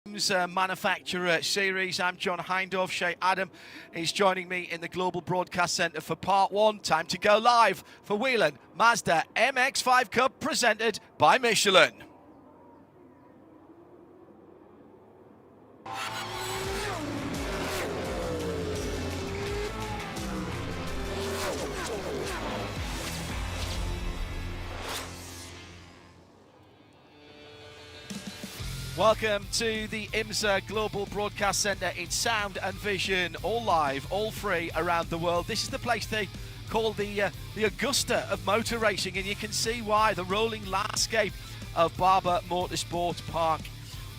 Manufacturer Series. I'm John Hindorf. Shea Adam is joining me in the Global Broadcast Centre for Part 1. Time to go live for Whelen Mazda MX-5 Cup presented by Michelin. Welcome to the IMSA Global Broadcast Centre in sound and vision, all live, all free around the world. This is the place they call the Augusta of motor racing, and you can see why. The rolling landscape of Barber Motorsports Park.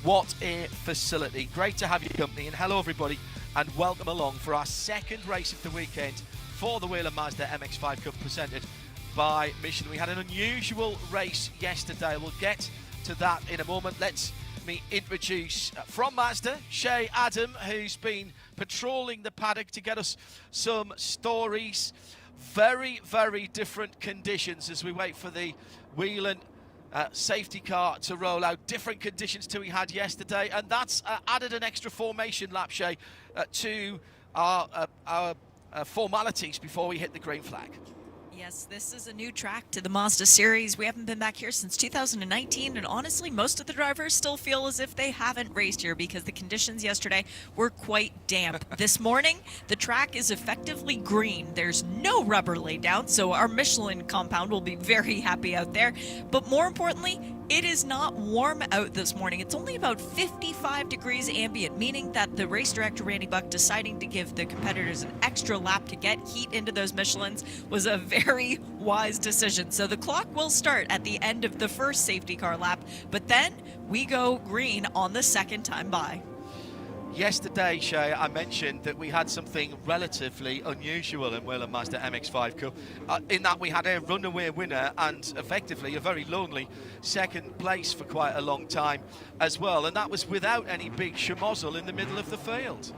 What a facility. Great to have your company, and hello everybody, and welcome along for our second race of the weekend for the Whelen Mazda MX-5 Cup presented by Michelin. We had an unusual race yesterday. We'll get to that in a moment. Let's me introduce from Mazda, Shea Adam, who's been patrolling the paddock to get us some stories. Very, very different conditions as we wait for the Whelen safety car to roll out. Different conditions to we had yesterday, and that's added an extra formation lap, Shea, to our formalities before we hit the green flag. Yes, this is a new track to the Mazda series. We haven't been back here since 2019, and honestly, most of the drivers still feel as if they haven't raced here because the conditions yesterday were quite damp. This morning, the track is effectively green. There's no rubber laid down, so our Michelin compound will be very happy out there. But more importantly, it is not warm out this morning. It's only about 55 degrees ambient, meaning that the race director, Randy Buck, deciding to give the competitors an extra lap to get heat into those Michelins was a very wise decision. So the clock will start at the end of the first safety car lap, but then we go green on the second time by. Yesterday, Shea, I mentioned that we had something relatively unusual in Whelen Mazda MX-5 Cup, in that we had a runaway winner and effectively a very lonely second place for quite a long time as well, and that was without any big schmozzle in the middle of the field.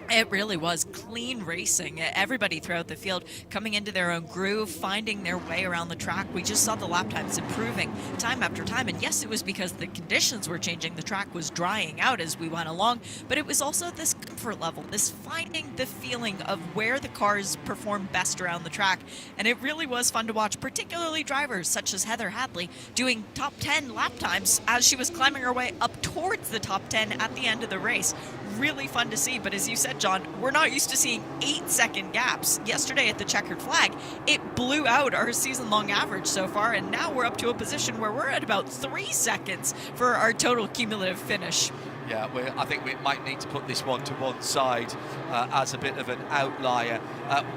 It really was clean racing. Everybody throughout the field coming into their own groove, finding their way around the track. We just saw the lap times improving time after time. And yes, it was because the conditions were changing. The track was drying out as we went along. But it was also this comfort level, this finding the feeling of where the cars perform best around the track. And it really was fun to watch, particularly drivers such as Heather Hadley doing top 10 lap times as she was climbing her way up towards the top 10 at the end of the race. Really fun to see, but as you said, John, we're not used to seeing 8-second gaps. Yesterday at the checkered flag, it blew out our season-long average so far, and now we're up to a position where we're at about 3 seconds for our total cumulative finish. Yeah, I think we might need to put this one to one side as a bit of an outlier.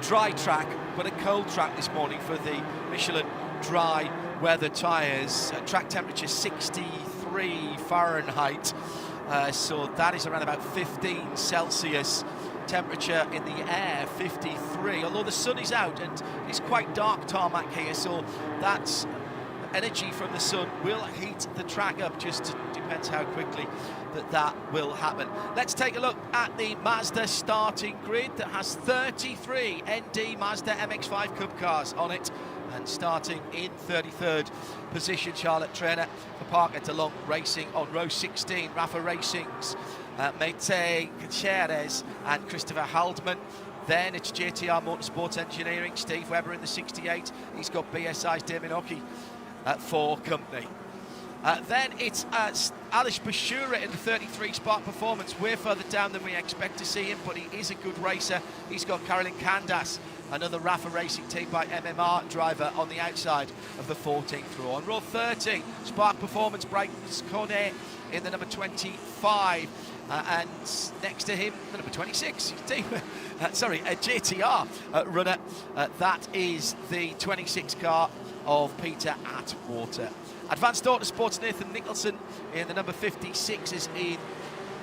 Dry track, but a cold track this morning for the Michelin dry weather tyres. Track temperature 63 Fahrenheit. So that is around about 15 Celsius. Temperature in the air 53, although the sun is out and it's quite dark tarmac here, so that energy from the sun will heat the track up. Just depends how quickly that will happen. Let's take a look at the Mazda starting grid that has 33 ND Mazda MX-5 Cup cars on it. And starting in 33rd position, Charlotte Trainer for Parker DeLong Racing on row 16. Rafa Racing's Mete Gutierrez and Christopher Haldman. Then it's JTR Motorsport Engineering, Steve Webber in the 68. He's got BSI's Damien Ockey for company. Then it's Alish Bashura in the 33 Spark Performance. We're further down than we expect to see him, but he is a good racer. He's got Carolyn Candas, another Rafa Racing team by MMR driver, on the outside of the 14th row. On row 30, Spark Performance, Bryce Cornet in the number 25. And next to him, the number 26, JTR runner. That is the 26 car of Peter Atwater. Advanced Autosports, Nathan Nicholson in the number 56 is in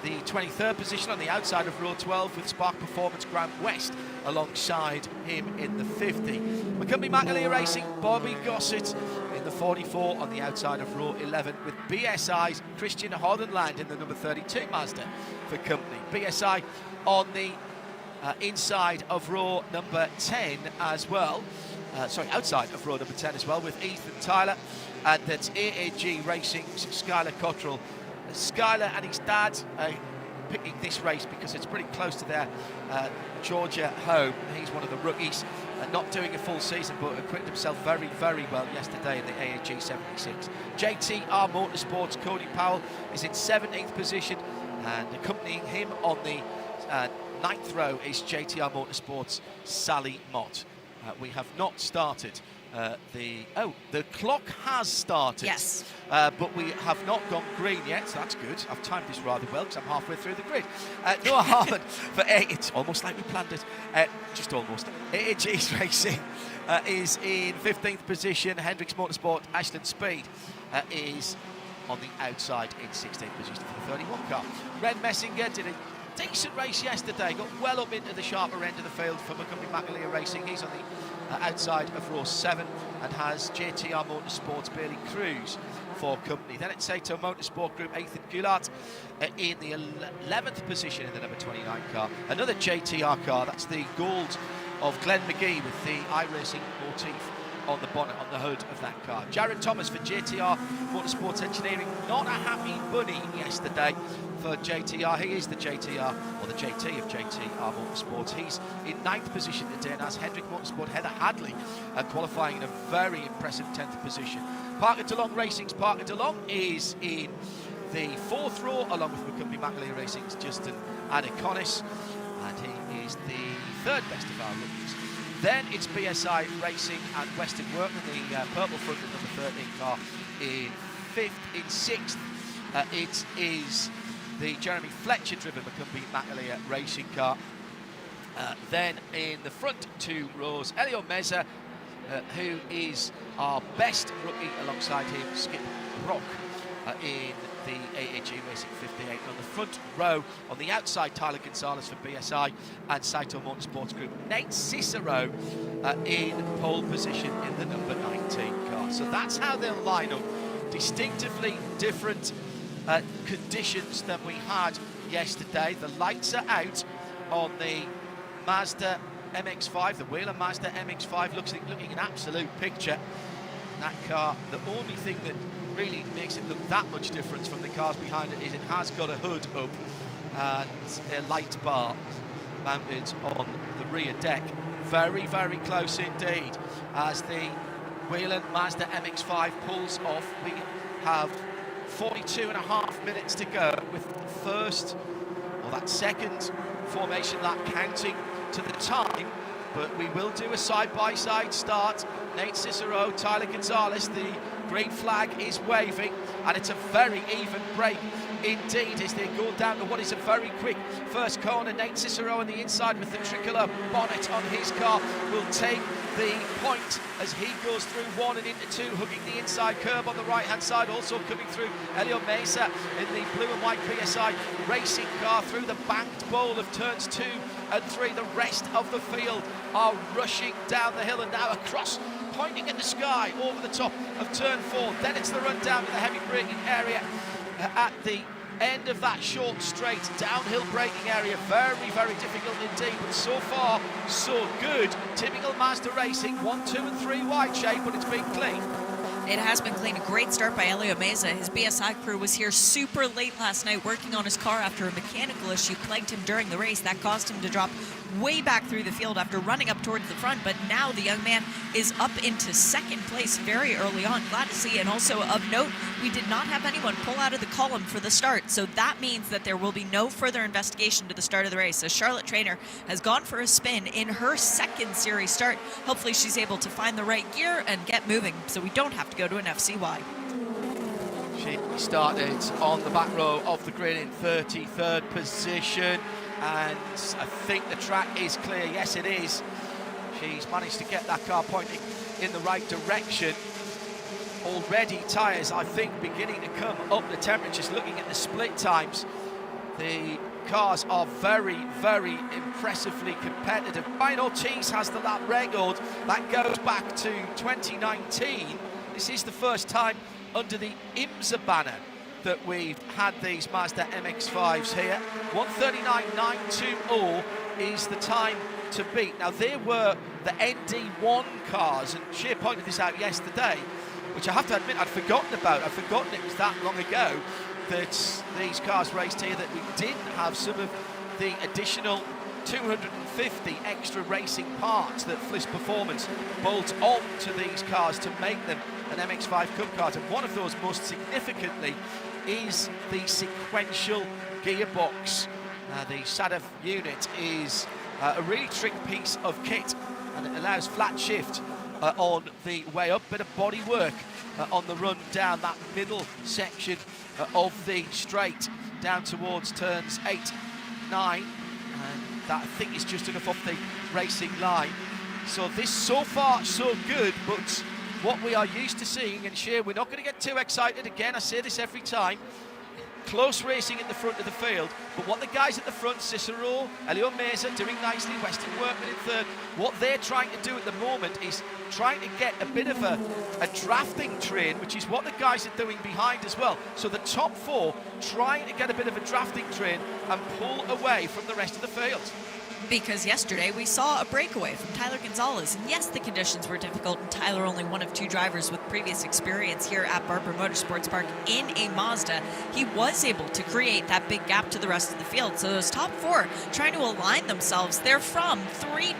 the 23rd position on the outside of row 12, with Spark Performance Grant West alongside him in the 50. McCumbee McAleer Racing, Bobby Gossett in the 44 on the outside of row 11, with BSI's Christian Hodenland in the number 32 Mazda for company. BSI on the inside of row number 10 as well. Outside of row number 10 as well, with Ethan Tyler. And that's AAG Racing's Skylar Cottrell Skylar and his dad picking this race because it's pretty close to their Georgia home. He's one of the rookies, not doing a full season, but acquitted himself very, very well yesterday in the AAG 76. JTR Motorsports, Cody Powell is in 17th position, and accompanying him on the 9th row is JTR Motorsports' Sally Mott. We have not started the clock has started. Yes. But we have not gone green yet, so that's good. I've timed this rather well because I'm halfway through the grid. Noah Harmon for it's almost like we planned it. Just almost. AAG's Racing is in 15th position. Hendricks Motorsport, Ashland Speed is on the outside in 16th position for the 31 car. Ren Messinger did a decent race yesterday, got well up into the sharper end of the field for Michelin Racing. He's on the outside of row 7 and has JTR Motorsports Bailey Cruz for company. Then at Sato Motorsport Group, Ethan Goulart in the 11th position in the number 29 car. Another JTR car, that's the gold of Glenn McGee with the iRacing motif on the bonnet, on the hood of that car. Jared Thomas for JTR Motorsports Engineering, not a happy bunny yesterday for JTR. He is the JTR, or the JT of JTR Motorsports. He's in 9th position today, and as Hendrick Motorsport, Heather Hadley qualifying in a very impressive 10th position. Parker DeLong Racing's Parker DeLong is in the 4th row, along with McCumbee Mackley Racing's Justin Anaconis, and he is the 3rd best of our rookies. Then it's BSI Racing and Western Workman, the purple front number 13 car in 5th. In 6th, it is the Jeremy Fletcher driven McCumbee Mackley racing car. Then in the front 2 rows, Elio Meza, who is our best rookie, alongside him Skip Brock in the AAG Racing 58. On the front row, on the outside, Tyler Gonzalez for BSI and Saito Motorsports Group. Nate Cicero in pole position in the number 19 car. So that's how they'll line up. Distinctively different conditions than we had yesterday. The lights are out on the Mazda MX-5, the Whelen Mazda MX-5, looking an absolute picture. That car, the only thing that really makes it look that much different from the cars behind it is it has got a hood up and a light bar mounted on the rear deck. Very, very close indeed as the Whelen Mazda MX-5 pulls off. We have 42.5 minutes to go with that second formation lap counting to the time, but we will do a side-by-side start. Nate Cicero, Tyler Gonzalez, the green flag is waving, and it's a very even break indeed as they go down to what is a very quick first corner. Nate Cicero on the inside with the tricolor bonnet on his car will take the point as he goes through 1 and into 2, hugging the inside curb on the right hand side. Also coming through Elio Mesa in the blue and white BSI racing car through the banked bowl of turns 2 and 3. The rest of the field are rushing down the hill and now across, pointing at the sky over the top of turn 4. Then it's the run down to the heavy braking area at the end of that short straight downhill braking area. Very, very difficult indeed, but so far so good. Typical Mazda Racing, 1, 2 and 3 wide shape, but it's been clean. It has been clean. A great start by Elio Meza. His BSI crew was here super late last night working on his car after a mechanical issue plagued him during the race. That caused him to drop way back through the field after running up towards the front, but now the young man is up into 2nd place very early on. Glad to see. And also of note, we did not have anyone pull out of the column for the start, so that means that there will be no further investigation to the start of the race. So Charlotte Trainer has gone for a spin in her 2nd series start. Hopefully she's able to find the right gear and get moving so we don't have to go to an FCY. She started on the back row of the grid in 33rd position, and I think the track is clear. Yes, it is. She's managed to get that car pointing in the right direction. Already tyres, I think, beginning to come up the temperatures. Looking at the split times, the cars are very, very impressively competitive. Ryan Ortiz has the lap record. That goes back to 2019. This is the first time under the IMSA banner that we've had these Mazda MX-5s here. 1:39.920 is the time to beat. Now, there were the ND1 cars, and Shea pointed this out yesterday, which I have to admit I'd forgotten about. I'd forgotten it was that long ago. that these cars raced here that we didn't have some of the additional 250 extra racing parts that Fliss Performance bolt on to these cars to make them an MX-5 Cup car. And one of those, most significantly, is the sequential gearbox. The SADF unit is a really trick piece of kit, and it allows flat shift on the way up, bit of body work on the run down that middle section of the straight down towards turns 8, 9, and that I think is just enough off the racing line. So this so far so good, but what we are used to seeing, and Shea, we're not going to get too excited again, I say this every time, close racing at the front of the field, but what the guys at the front, Cicero, Hadley Mazda doing nicely, Weston Workman in third, what they're trying to do at the moment is trying to get a bit of a drafting train, which is what the guys are doing behind as well. So the top four trying to get a bit of a drafting train and pull away from the rest of the field. Because yesterday we saw a breakaway from Tyler Gonzalez. And yes, the conditions were difficult, and Tyler only one of two drivers with previous experience here at Barber Motorsports Park in a Mazda. He was able to create that big gap to the rest of the field. So those top four trying to align themselves, they're from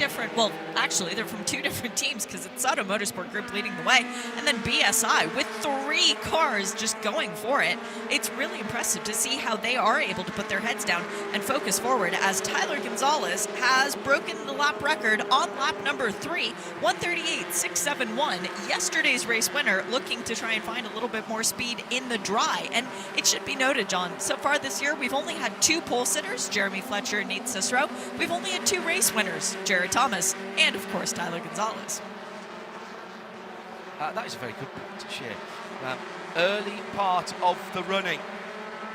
they're from two different teams, because it's Auto Motorsport Group leading the way, and then BSI with 3 cars just going for it. It's really impressive to see how they are able to put their heads down and focus forward, as Tyler Gonzalez has broken the lap record on lap number 3, 138.671. Yesterday's race winner, looking to try and find a little bit more speed in the dry. And it should be noted, John, so far this year we've only had 2 pole sitters, Jeremy Fletcher and Nate Cicero. We've only had 2 race winners, Jared Thomas and, of course, Tyler Gonzalez. That is a very good point, Shea. Early part of the running,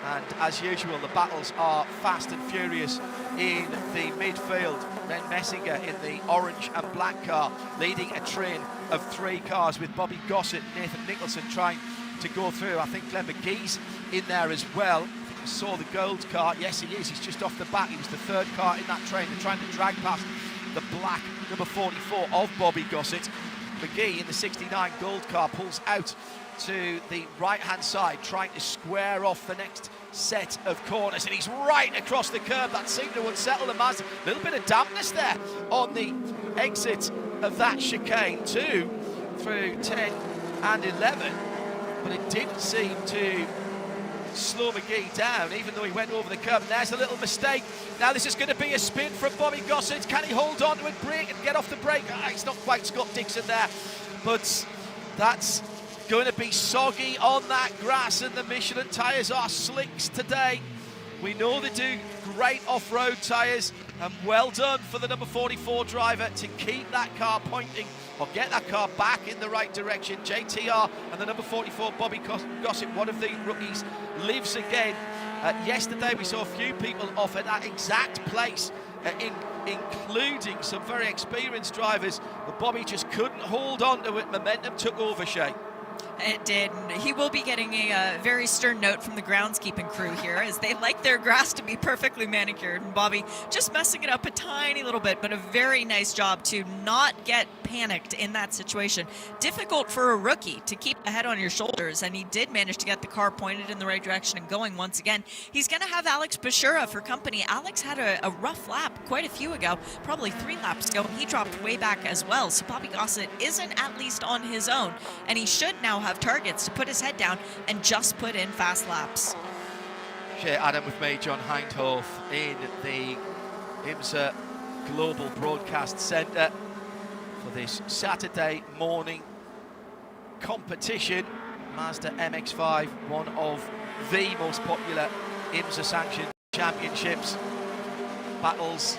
and as usual the battles are fast and furious in the midfield. Ben Messinger in the orange and black car leading a train of 3 cars, with Bobby Gossett, Nathan Nicholson trying to go through. I think Glenn McGee's in there as well. I think I saw the gold car. Yes, he is. He's just off the back. He was the 3rd car in that train. They're trying to drag past the black number 44 of Bobby Gossett. McGee in the 69 gold car pulls out to the right-hand side, trying to square off the next set of corners, and he's right across the curb. That seemed to unsettle the Mazda. A little bit of dampness there on the exit of that chicane, 2 through 10 and 11, but it didn't seem to slow McGee down, even though he went over the curb. And there's a little mistake. Now this is going to be a spin from Bobby Gossett. Can he hold on to it, brake and get off the brake? It's not quite Scott Dixon there, but that's going to be soggy on that grass, and the Michelin tyres are slicks today. We know they do great off-road tyres, and well done for the number 44 driver to keep that car pointing, or get that car back in the right direction. JTR and the number 44 Bobby Gossett, one of the rookies, lives again. Yesterday we saw a few people off at that exact place, including some very experienced drivers, but Bobby just couldn't hold on to it. Momentum took over, Shea. It did. He will be getting a very stern note from the groundskeeping crew here, as they like their grass to be perfectly manicured. And Bobby just messing it up a tiny little bit, but a very nice job to not get panicked in that situation. Difficult for a rookie to keep a head on your shoulders, and he did manage to get the car pointed in the right direction and going once again. He's going to have Alex Bashura for company. Alex had a rough lap quite a few ago, probably 3 laps ago, and he dropped way back as well. So Bobby Gossett isn't at least on his own, and he should now have targets to put his head down and just put in fast laps. Shea, Adam with me, John Hindhoff, in the IMSA Global Broadcast Centre for this Saturday morning competition. Mazda MX-5, one of the most popular IMSA sanctioned championships. Battles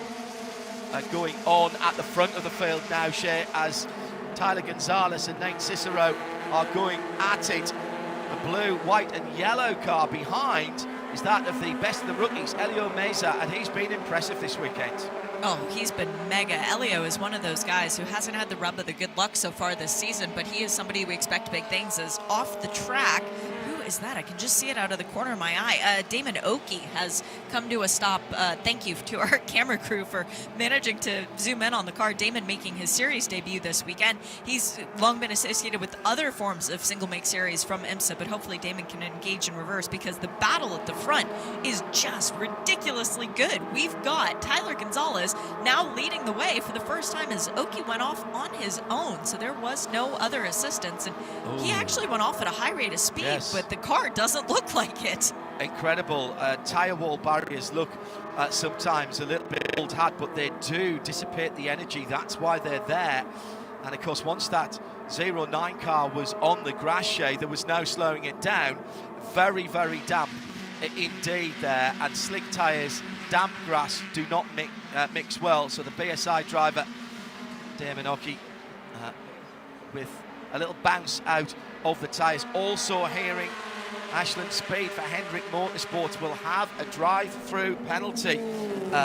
are going on at the front of the field now, Shea, as Tyler Gonzalez and Nate Cicero are going at it. The blue, white and yellow car behind is that of the best of the rookies, Hadley Mazda, and he's been impressive this weekend. Oh, he's been mega. Elio is one of those guys who hasn't had the rub of the good luck so far this season, but he is somebody we expect big things, as off the track, who is that? I can just see it out of the corner of my eye. Damon Oakey has come to a stop. Thank you to our camera crew for managing to zoom in on the car. Damon making his series debut this weekend. He's long been associated with other forms of single make series from IMSA, but hopefully Damon can engage in reverse, because the battle at the front is just ridiculously good. We've got Tyler Gonzalez now leading the way for the first time as Oakey went off on his own, so there was no other assistance, and he actually went off at a high rate of speed, but the car doesn't look like it. Incredible. Tyre wall barriers look sometimes a little bit old hat, but they do dissipate the energy. That's why they're there. And of course, once that 09 car was on the grass, Shea, there was no slowing it down. Very, very damp indeed there, and slick tyres, damp grass do not mix well. So the BSI driver, Damon Oakey, with a little bounce out of the tyres. Also hearing Ashland Speed for Hendrick Motorsports will have a drive-through penalty.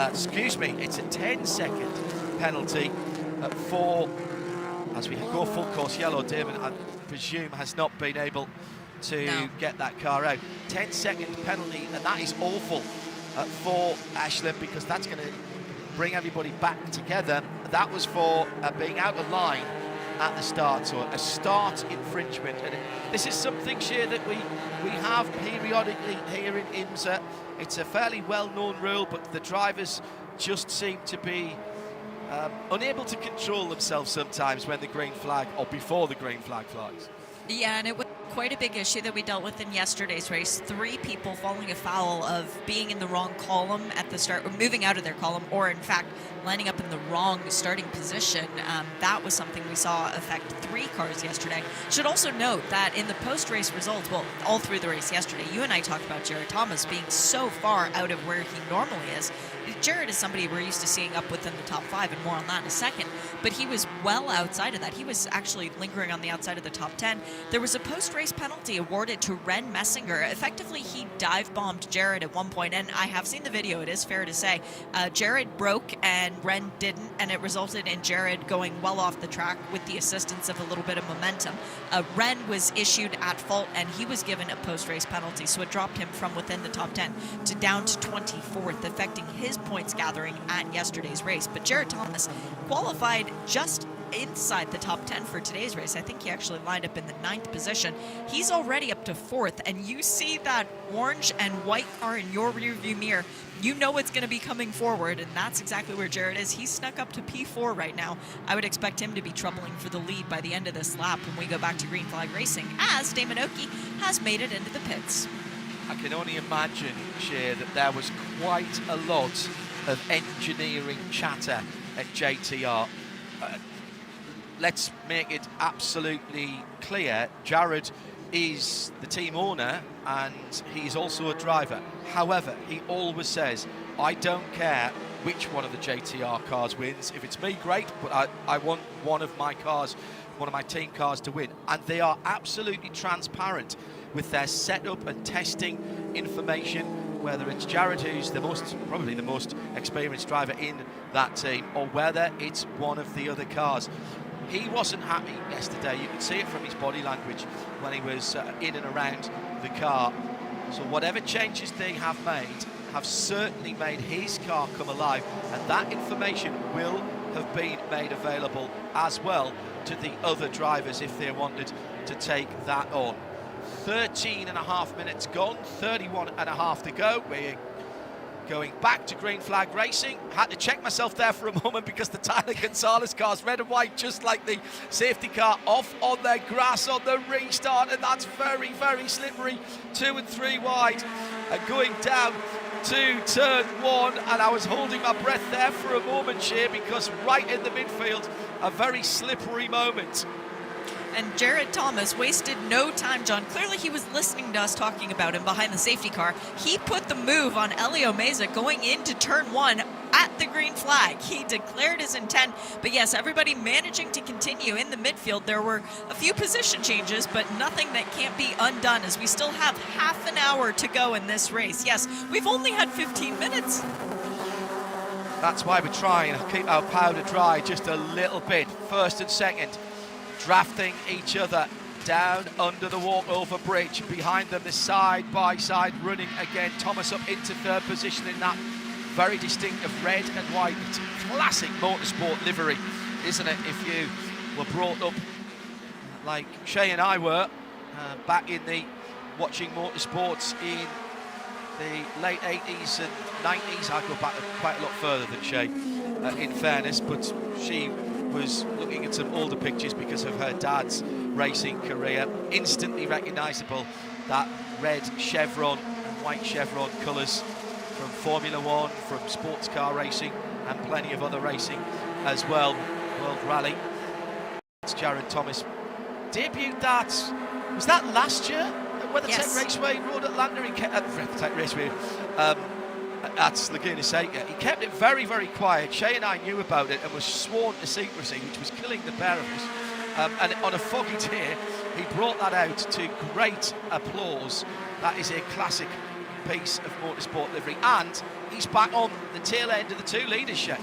Excuse me, it's a 10-second penalty for, as we go full course yellow. Damon, I presume, has not been able to get that car out. 10-second penalty, and that is awful for Ashland, because that's going to bring everybody back together. That was for being out of line at the start, so a start infringement. And this is something, Shea, that we have periodically here in IMSA. It's a fairly well-known rule, but the drivers just seem to be unable to control themselves sometimes when the green flag, or before the green flag flies. Yeah, and it was quite a big issue that we dealt with in yesterday's race. 3 people falling afoul of being in the wrong column at the start, or moving out of their column, or in fact lining up in the wrong starting position. That was something we saw affect 3 cars yesterday. Should also note that in the post-race results, well, all through the race yesterday, you and I talked about Jared Thomas being so far out of where he normally is. Jared is somebody we're used to seeing up within the top 5, and more on that in a second, but he was well outside of that. He was actually lingering on the outside of the top 10. There was a post-race penalty awarded to Ren Messinger. Effectively, he dive-bombed Jared at one point, and I have seen the video, it is fair to say. Jared broke and Ren didn't, and it resulted in Jared going well off the track with the assistance of a little bit of momentum. Ren was issued at fault, and he was given a post-race penalty, so it dropped him from within the top 10 to down to 24th, affecting his points gathering at yesterday's race. But Jared Thomas qualified just inside the top 10 for today's race. I think he actually lined up in the 9th position. He's already up to 4th, and you see that orange and white car in your rearview mirror, you know it's going to be coming forward, and that's exactly where Jared is. He's snuck up to P4 right now. I would expect him to be troubling for the lead by the end of this lap when we go back to green flag racing, as Damon Oakey has made it into the pits. I can only imagine, Shea, that there was quite a lot of engineering chatter at JTR. Let's make it absolutely clear, Jared is the team owner and he's also a driver. However, he always says, I don't care which one of the JTR cars wins. If it's me, great, but I want one of my cars, one of my team cars to win. And they are absolutely transparent with their setup and testing information, whether it's Jared, who's probably the most experienced driver in that team, or whether it's one of the other cars. He wasn't happy yesterday. You could see it from his body language when he was in and around the car. So whatever changes they have made have certainly made his car come alive, and that information will have been made available as well to the other drivers if they wanted to take that on. 13.5 minutes gone, 31.5 to go. We're going back to green flag racing. Had to check myself there for a moment because the Tyler Gonzalez car's red and white, just like the safety car, off on their grass on the restart, and that's very, very slippery. 2 and 3 wide, going down to turn 1, and I was holding my breath there for a moment, Shea, because right in the midfield, a very slippery moment. And Jared Thomas wasted no time, John. Clearly he was listening to us talking about him behind the safety car. He put the move on Helio Mazda going into turn 1 at the green flag. He declared his intent, but yes, everybody managing to continue in the midfield. There were a few position changes, but nothing that can't be undone, as we still have half an hour to go in this race. Yes, we've only had 15 minutes. That's why we're trying to keep our powder dry just a little bit. First and second, drafting each other down under the walkover bridge. Behind them, the side-by-side running again. Thomas up into third position in that very distinctive red and white. It's classic motorsport livery, isn't it? If you were brought up like Shea and I were back in the watching motorsports in the late 80s and 90s. I go back quite a lot further than Shea, in fairness, but she was looking at some older pictures because of her dad's racing career. Instantly recognisable, that red chevron and white chevron colours from Formula One, from sports car racing and plenty of other racing as well. World Rally. It's Jared Thomas. Debuted that, was that last year? At WeatherTech Raceway, Road Atlanta, he kept, WeatherTech Raceway, at Laguna Seca. He kept it very, very quiet. Shea and I knew about it and was sworn to secrecy, which was killing the pair of us. And on a foggy day, he brought that out to great applause. That is a classic piece of motorsport livery, and he's back on the tail end of the 2 leaders, Shea.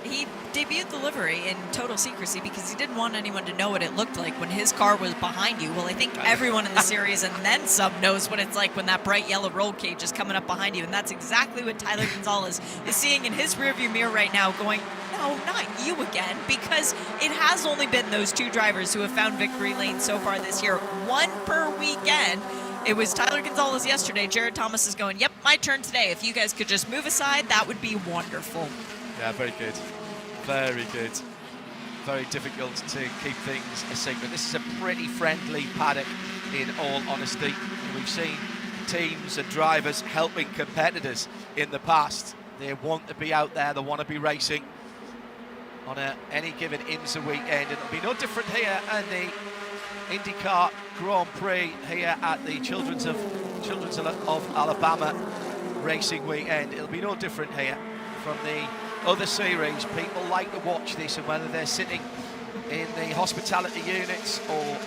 He debuted the livery in total secrecy because he didn't want anyone to know what it looked like when his car was behind you. Well, I think everyone in the series and then some knows what it's like when that bright yellow roll cage is coming up behind you, and that's exactly what Tyler Gonzalez is seeing in his rearview mirror right now, going, no, not you again, because it has only been those 2 drivers who have found victory lane so far this year, 1 per weekend. It was Tyler Gonzalez yesterday. Jared Thomas is going, yep, my turn today. If you guys could just move aside, that would be wonderful. Yeah, very good. Very good. Very difficult to keep things a secret. This is a pretty friendly paddock, in all honesty. We've seen teams and drivers helping competitors in the past. They want to be out there, they want to be racing on any given IMSA weekend. It'll be no different here at the IndyCar Grand Prix here at the Children's of Alabama racing weekend. It'll be no different here from the other series. People like to watch this, and whether they're sitting in the hospitality units or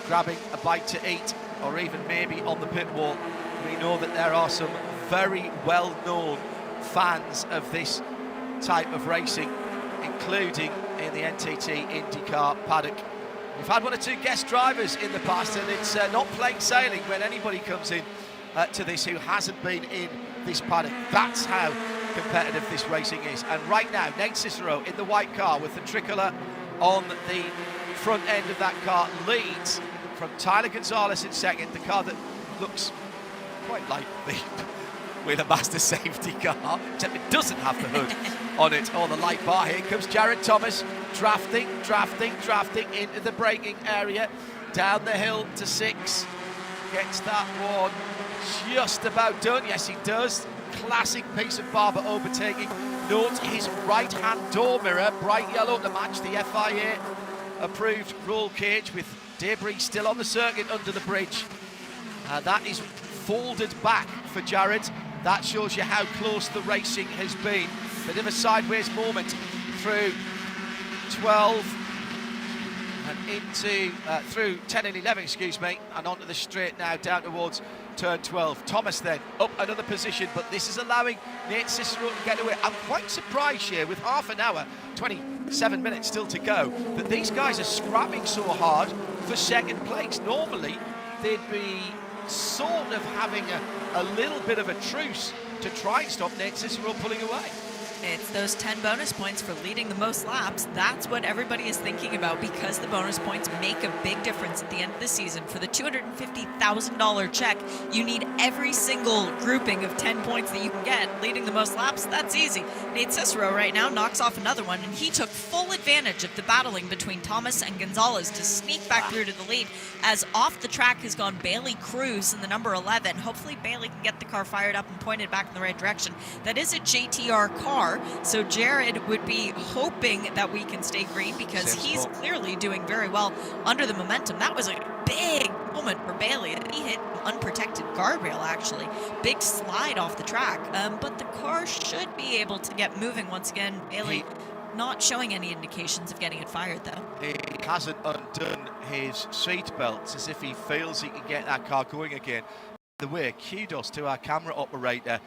grabbing a bite to eat or even maybe on the pit wall, we know that there are some very well-known fans of this type of racing, including in the NTT IndyCar paddock. We've had 1 or 2 guest drivers in the past, and it's not plain sailing when anybody comes in to this who hasn't been in this paddock. That's how competitive this racing is. And right now, Nate Cicero in the white car with the tricolour on the front end of that car leads from Tyler Gonzalez in second, the car that looks quite like the Whelen Mazda safety car, except it doesn't have the hood on it or the light bar. Here comes Jared Thomas, drafting into the braking area, down the hill to 6, gets that one just about done. Yes, he does. Classic piece of Barber overtaking. Note his right-hand door mirror, bright yellow to match the FIA approved roll cage, with debris still on the circuit under the bridge. That is folded back for Jared. That shows you how close the racing has been. Bit of a sideways moment through 12 and into through 10 and 11, excuse me, and onto the straight now down towards turn 12. Thomas then up another position, but this is allowing Nate Cicero to get away. I'm quite surprised here, with half an hour, 27 minutes still to go, that these guys are scrapping so hard for second place. Normally they'd be sort of having a little bit of a truce to try and stop Nate Cicero pulling away. It's those 10 bonus points for leading the most laps. That's what everybody is thinking about, because the bonus points make a big difference at the end of the season. For the $250,000 check, you need every single grouping of 10 points that you can get. Leading the most laps, that's easy. Nate Cicero right now knocks off another one, and he took full advantage of the battling between Thomas and Gonzalez to sneak back through to the lead, as off the track has gone Bailey Cruz in the number 11. Hopefully Bailey can get the car fired up and pointed back in the right direction. That is a JTR car, so Jared would be hoping that we can stay green, because he's clearly doing very well under the momentum. That was a big moment for Bailey. He hit unprotected guardrail, actually. Big slide off the track, but the car should be able to get moving once again. Bailey not showing any indications of getting it fired, though. He hasn't undone his seat belts, as if he feels he can get that car going again. By the way, kudos to our camera operator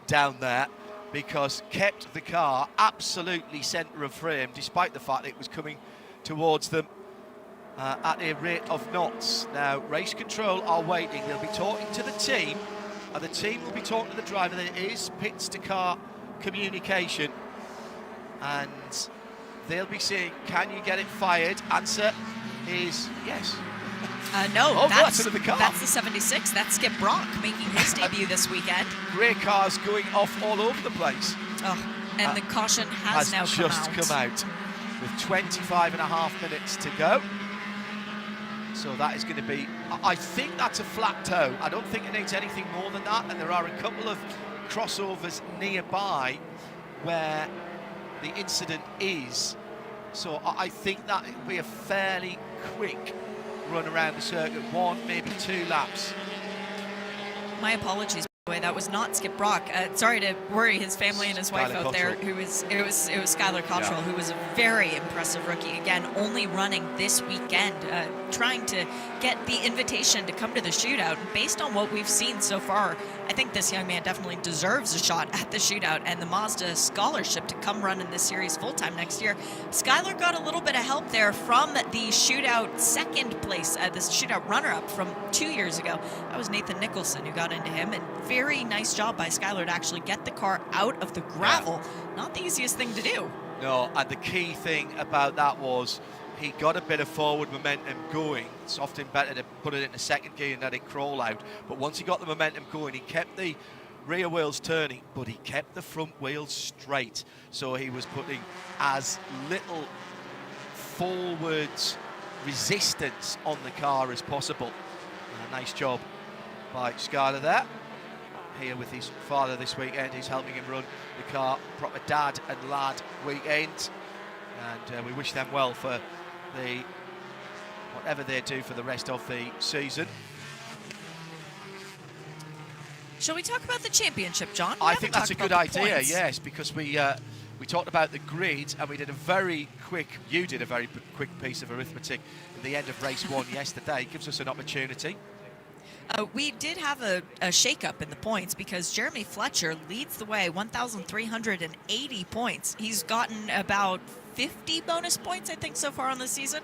down there, because kept the car absolutely centre of frame, despite the fact it was coming towards them at a rate of knots. Now, race control are waiting. They'll be talking to the team, and the team will be talking to the driver. There is pits-to-car communication, and they'll be saying, can you get it fired? Answer is yes. No, oh, that's another car. That's the 76. That's Skip Brock making his debut this weekend. Grey cars going off all over the place. Oh, and the caution has now just come out with 25.5 minutes to go. So that is going to be, I think that's a flat toe. I don't think it needs anything more than that, and there are a couple of crossovers nearby where the incident is. So I think that will be a fairly quick run around the circuit, 1, maybe 2 laps. My apologies, by the way, that was not Skip Brock. Sorry to worry his family and his wife Skylar out there. Cottrell. It was Skylar Cottrell, who was a very impressive rookie. Again, only running this weekend, trying to get the invitation to come to the shootout. And based on what we've seen so far, I think this young man definitely deserves a shot at the shootout and the Mazda scholarship to come run in this series full-time next year. Skylar got a little bit of help there from the shootout second place, this shootout runner-up from 2 years ago. That was Nathan Nicholson who got into him, and very nice job by Skylar to actually get the car out of the gravel. Yeah. Not the easiest thing to do. No, and the key thing about that was he got a bit of forward momentum going. It's often better to put it into second gear and let it crawl out. But once he got the momentum going, he kept the rear wheels turning, but he kept the front wheels straight. So he was putting as little forwards resistance on the car as possible. Nice job by Skylar there. Here with his father this weekend, he's helping him run the car. Proper dad and lad weekend. And we wish them well for whatever they do for the rest of the season. Shall we talk about the championship, John? I think that's a good idea, yes, because we talked about the grid, and we did you did a very quick piece of arithmetic at the end of race 1 yesterday. It gives us an opportunity. We did have a shake-up in the points because Jeremy Fletcher leads the way, 1,380 points. He's gotten about 50 bonus points, I think, so far on the season.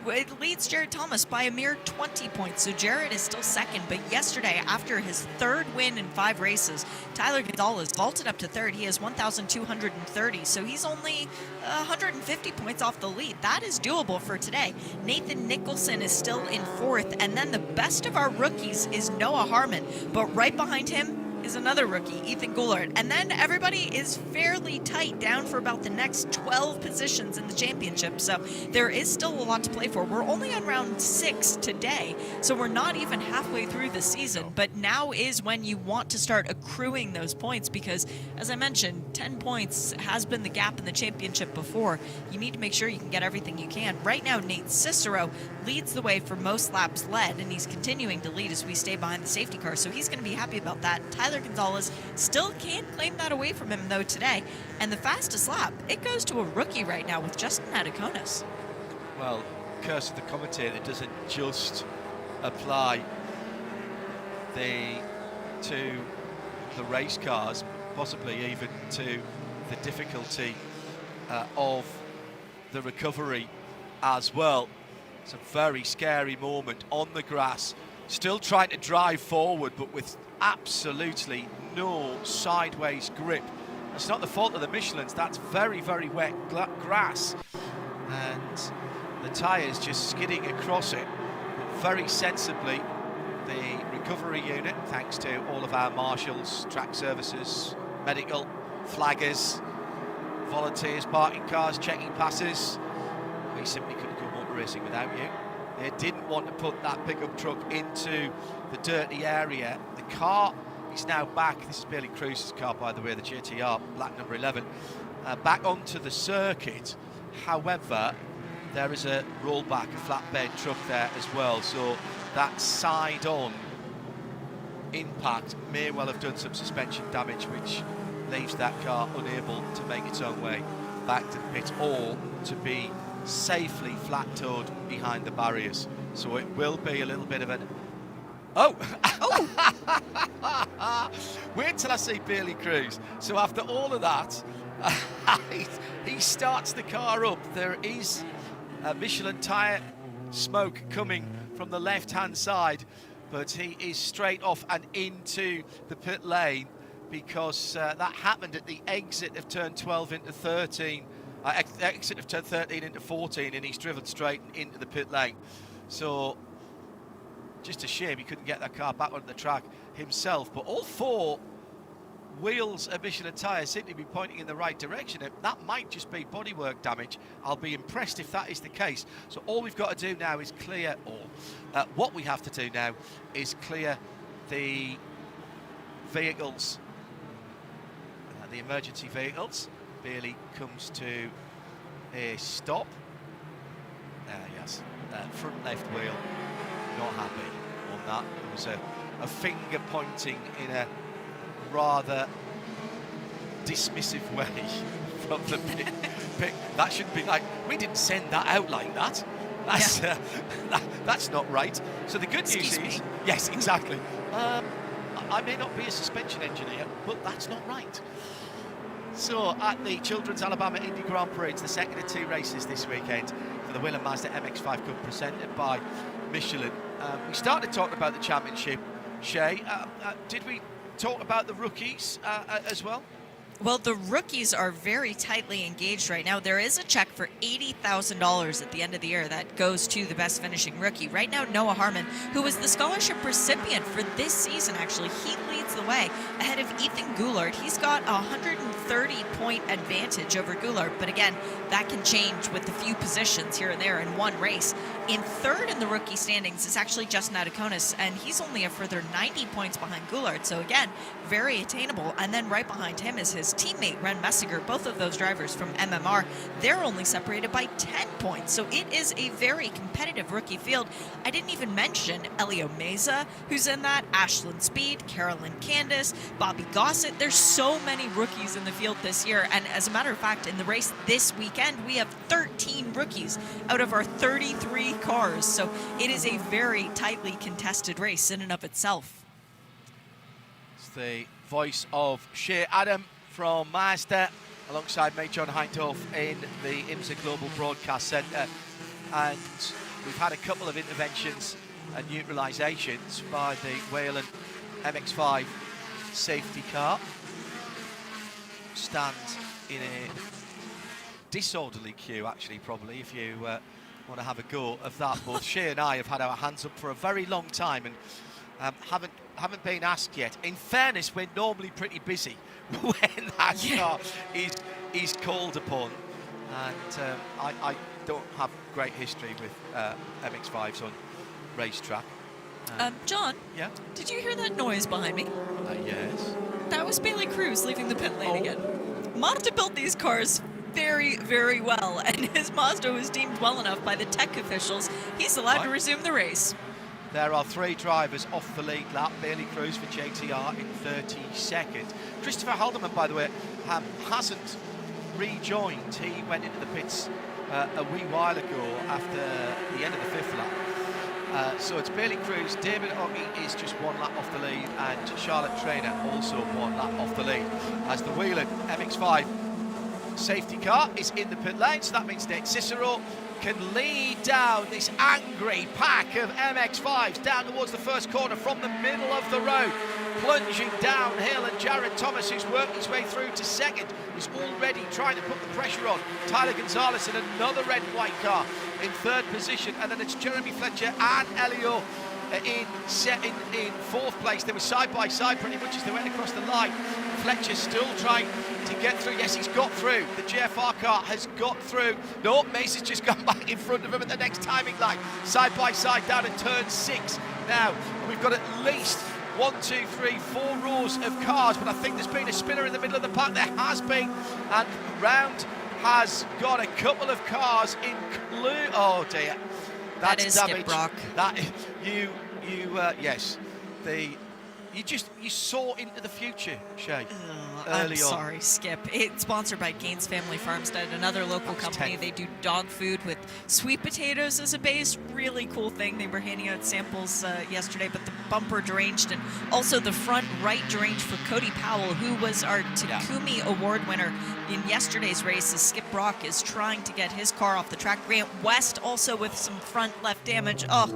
It leads Jared Thomas by a mere 20 points, so Jared is still second. But yesterday, after his third win in 5 races, Tyler Gonzalez vaulted up to third. He has 1,230, so he's only 150 points off the lead. That is doable for today. Nathan Nicholson is still in 4th, and then the best of our rookies is Noah Harmon, but right behind him is another rookie, Ethan Goulart. And then everybody is fairly tight down for about the next 12 positions in the championship. So there is still a lot to play for. We're only on round 6 today, so we're not even halfway through the season. But now is when you want to start accruing those points because, as I mentioned, 10 points has been the gap in the championship before. You need to make sure you can get everything you can. Right now, Nate Cicero leads the way for most laps led, and he's continuing to lead as we stay behind the safety car. So he's going to be happy about that. Tyler Gonzalez still can't claim that away from him, though, today. And the fastest lap, it goes to a rookie right now with Justin Adakonis. Well, curse of the commentator doesn't just apply to the race cars, possibly even to the difficulty of the recovery as well. It's a very scary moment on the grass, still trying to drive forward, but with absolutely no sideways grip. It's not the fault of the Michelins, that's very, very wet grass. And the tyres just skidding across it. But very sensibly, the recovery unit, thanks to all of our marshals, track services, medical, flaggers, volunteers, parking cars, checking passes, we simply couldn't go motor racing without you. They didn't want to put that pickup truck into the dirty area. The car is now back. This is Bailey Cruz's car, by the way, the JTR, black number 11, back onto the circuit. However, there is a rollback, a flatbed truck there as well. So that side-on impact may well have done some suspension damage, which leaves that car unable to make its own way back to the pit or to be safely flat-toed behind the barriers. So it will be a little bit of an... Oh! Wait till I see Bailey Cruz. So after all of that, he starts the car up. There is a Michelin tyre smoke coming from the left-hand side, but he is straight off and into the pit lane because that happened at the exit of turn 12 into 13, exit of turn 13 into 14, and he's driven straight into the pit lane. So just a shame he couldn't get that car back onto the track himself, but all four wheels of Michelin tyres seem to be pointing in the right direction. That might just be bodywork damage. I'll be impressed if that is the case. So all we've got to do now is clear, or what we have to do now is clear the vehicles, the emergency vehicles. Bailey comes to a stop. Yes, front left wheel, not happy on that. There was a finger pointing in a rather dismissive way from the pit. That should be like, we didn't send that out like that. That's that's not right. So the good news is, yes, exactly. I may not be a suspension engineer, but that's not right. So at the Children's Alabama Indy Grand Prix, it's the second of two races this weekend for the Whelen Mazda MX-5 Cup presented by Michelin. We started talking about the championship. Shea, did we talk about the rookies as well? Well, the rookies are very tightly engaged right now. There is a check for $80,000 at the end of the year that goes to the best finishing rookie. Right now, Noah Harmon, who was the scholarship recipient for this season, actually, he leads the way ahead of Ethan Goulart. He's got a 130-point advantage over Goulart, but again, that can change with a few positions here and there in one race. In third in the rookie standings is actually Justin Adiconis, and he's only a further 90 points behind Goulart, so again, very attainable. And then right behind him is his teammate, Ren Messinger. Both of those drivers from MMR, they're only separated by 10 points, so it is a very competitive rookie field. I didn't even mention Elio Meza, who's in that, Ashlyn Speed, Carolyn Candace, Bobby Gossett. There's so many rookies in the field this year, and as a matter of fact, in the race this weekend, we have 13 rookies out of our 33 cars, so it is a very tightly contested race in and of itself. It's the voice of Shea Adam from Mazda alongside mate John Hindorf in the IMSA Global Broadcast Centre, and we've had a couple of interventions and neutralisations by the Whelen MX-5 safety car. Stands in a disorderly queue, actually, probably, if you want to have a go of that. Both Shea and I have had our hands up for a very long time and haven't been asked yet. In fairness, we're normally pretty busy when that car is called upon, and I don't have great history with MX-5s on racetrack. John? Yeah? Did you hear that noise behind me? Yes. That was Bailey Cruz leaving the pit lane again. Mazda built these cars very, very well, and his Mazda was deemed well enough by the tech officials. He's allowed to resume the race. There are three drivers off the lead lap. Bailey Cruz for JTR in 32nd. Christopher Haldeman, by the way, hasn't rejoined. He went into the pits a wee while ago after the end of the fifth lap. So it's Bailey Cruz, David Oggy is just one lap off the lead, and Charlotte Trainer also one lap off the lead, as the Whelen MX-5 safety car is in the pit lane. So that means Nate Cicero can lead down this angry pack of MX-5s down towards the first corner from the middle of the road, plunging downhill, and Jared Thomas, who's worked his way through to second, is already trying to put the pressure on. Tyler Gonzalez in another red and white car in third position, and then it's Jeremy Fletcher and Elio in fourth place. They were side by side pretty much as they went across the line. Fletcher's still trying to get through. Yes, he's got through. The GFR car has got through. No, Mace has just gone back in front of him at the next timing line. Side by side down at turn 6 now. And we've got at least 1, 2, 3, 4 rows of cars, but I think there's been a spinner in the middle of the pack. There has been, and round has got a couple of cars include. Oh dear, that's that is damage. Skip Brock. That yes, you saw into the future, Shea. I'm sorry, Skip. It's sponsored by Gaines Family Farmstead, another local company. 10th. They do dog food with sweet potatoes as a base. Really cool thing. They were handing out samples yesterday, but the bumper deranged, and also the front right deranged for Cody Powell, who was our Takumi Award winner in yesterday's race, as Skip Brock is trying to get his car off the track. Grant West also with some front left damage. Oh,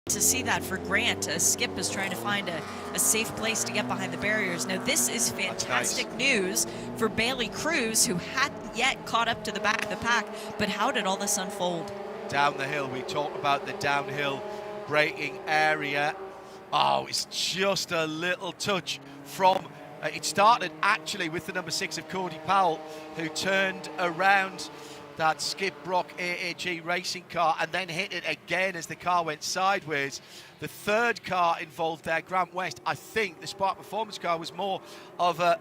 to see that for Grant. Skip is trying to find a safe place to get behind the barriers. Now, this is fantastic news for Bailey Cruz, who hadn't yet caught up to the back of the pack. But how did all this unfold? Down the hill, we talked about the downhill braking area. Oh, it's just a little touch from... it started actually with the number 6 of Cody Powell, who turned around that Skip Brock AAG racing car and then hit it again as the car went sideways. The third car involved there, Grant West. I think the Spark Performance car was more of a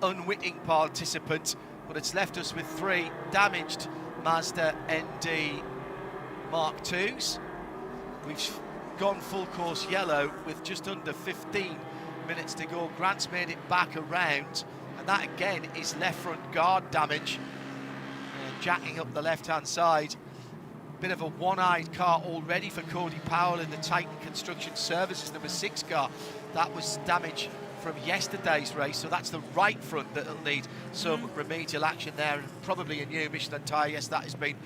unwitting participant, but it's left us with 3 damaged Mazda ND Mark IIs. We've gone full course yellow with just under 15 minutes to go. Grant's made it back around, and that again is left front guard damage. Jacking up the left-hand side. Bit of a one-eyed car already for Cody Powell in the Titan Construction Services number 6 car. That was damage from yesterday's race, so that's the right front that'll need some remedial action there, and probably a new Michelin tyre. Yes, that has been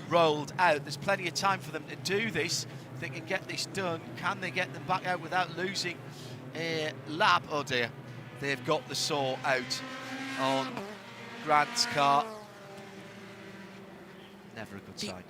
rolled out. There's plenty of time for them to do this. If they can get this done, can they get them back out without losing a lap? Oh dear, they've got the saw out on Grant's car. Never a good sign.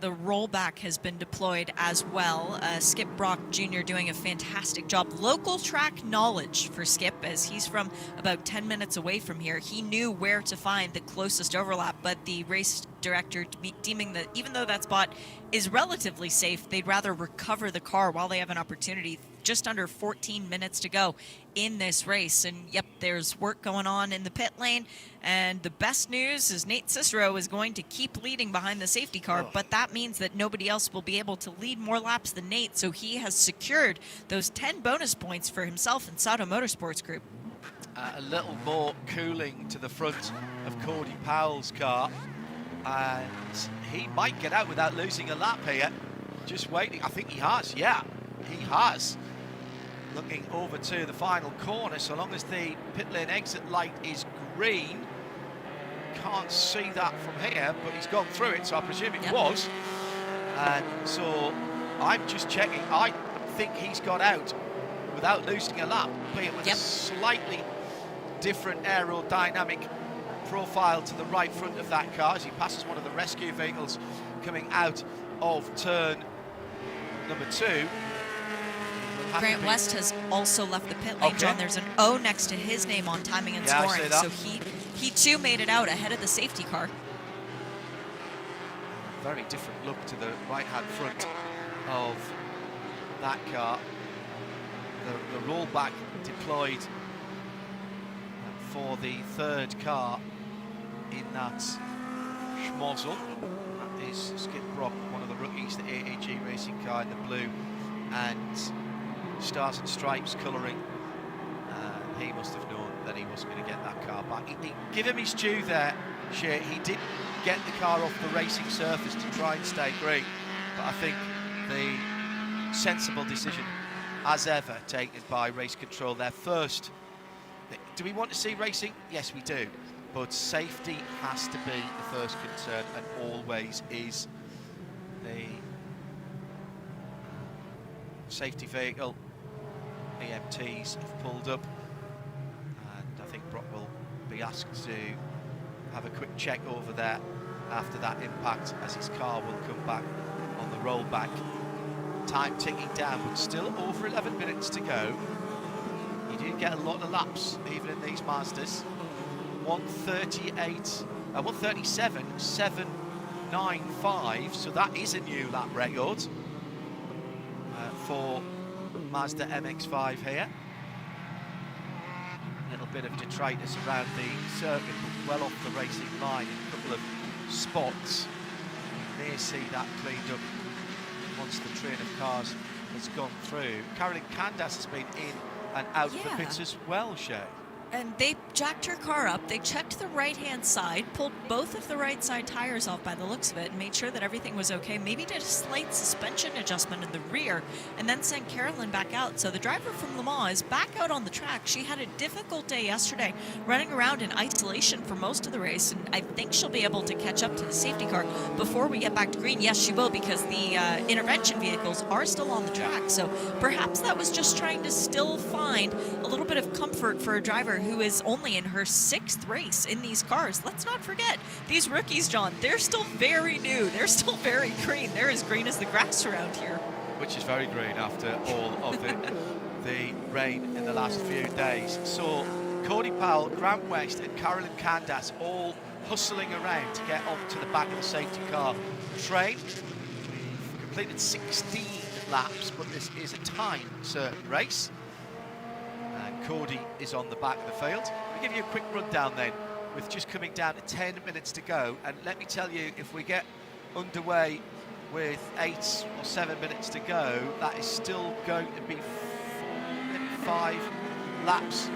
The rollback has been deployed as well. Skip Brock Jr. doing a fantastic job. Local track knowledge for Skip, as he's from about 10 minutes away from here. He knew where to find the closest overlap, but the race director deeming that even though that spot is relatively safe, they'd rather recover the car while they have an opportunity. Just under 14 minutes to go in this race, and yep, there's work going on in the pit lane, and the best news is Nate Cicero is going to keep leading behind the safety car, but that means that nobody else will be able to lead more laps than Nate, so he has secured those 10 bonus points for himself and Sato Motorsports Group. A little more cooling to the front of Cody Powell's car, and he might get out without losing a lap here. Just waiting. I think he has. Yeah, he has. Looking over to the final corner, so long as the pit lane exit light is green. Can't see that from here, but he's gone through it, so I presume it was. And so I'm just checking. I think he's got out without losing a lap, albeit with a slightly different aerodynamic profile to the right front of that car as he passes one of the rescue vehicles coming out of turn number 2. Grant West has also left the pit lane, John. There's an O next to his name on timing and scoring, so he too made it out ahead of the safety car. Very different look to the right-hand front of that car. The rollback deployed for the third car in that schmozzle. That is Skip Brock, one of the rookies, the AAG racing car in the blue and Stars and Stripes colouring. He must have known that he wasn't going to get that car back. Give him his due there, Shea. He did get the car off the racing surface to try and stay green, but I think the sensible decision, as ever, taken by race control there. First, do we want to see racing? Yes, we do, but safety has to be the first concern, and always is. The safety vehicle, EMTs, have pulled up, and I think Brock will be asked to have a quick check over there after that impact, as his car will come back on the rollback. Time ticking down, but still over 11 minutes to go. You do get a lot of laps, even in these Mazdas. 137, 795, so that is a new lap record for Mazda MX-5 here. A little bit of detritus around the circuit, but well off the racing line in a couple of spots. You may see that cleaned up once the train of cars has gone through. Carolyn Candace has been in and out for Yeah. pits as well, Shea. And they jacked her car up. They checked the right-hand side, pulled both of the right side tires off by the looks of it, and made sure that everything was okay. Maybe did a slight suspension adjustment in the rear, and then sent Carolyn back out. So the driver from Le Mans is back out on the track. She had a difficult day yesterday, running around in isolation for most of the race, and I think she'll be able to catch up to the safety car before we get back to green. Yes, she will, because the intervention vehicles are still on the track. So perhaps that was just trying to still find a little bit of comfort for a driver who is only in her 6th race in these cars. Let's not forget, these rookies, John, they're still very new. They're still very green. They're as green as the grass around here. Which is very green after all of the rain in the last few days. So Cody Powell, Grant West and Carolyn Candace all hustling around to get onto the back of the safety car train. We've completed 16 laps, but this is a time certain race. And Cody is on the back of the field. I'll give you a quick rundown then, with just coming down to 10 minutes to go. And let me tell you, if we get underway with 8 or 7 minutes to go, that is still going to be 5 laps.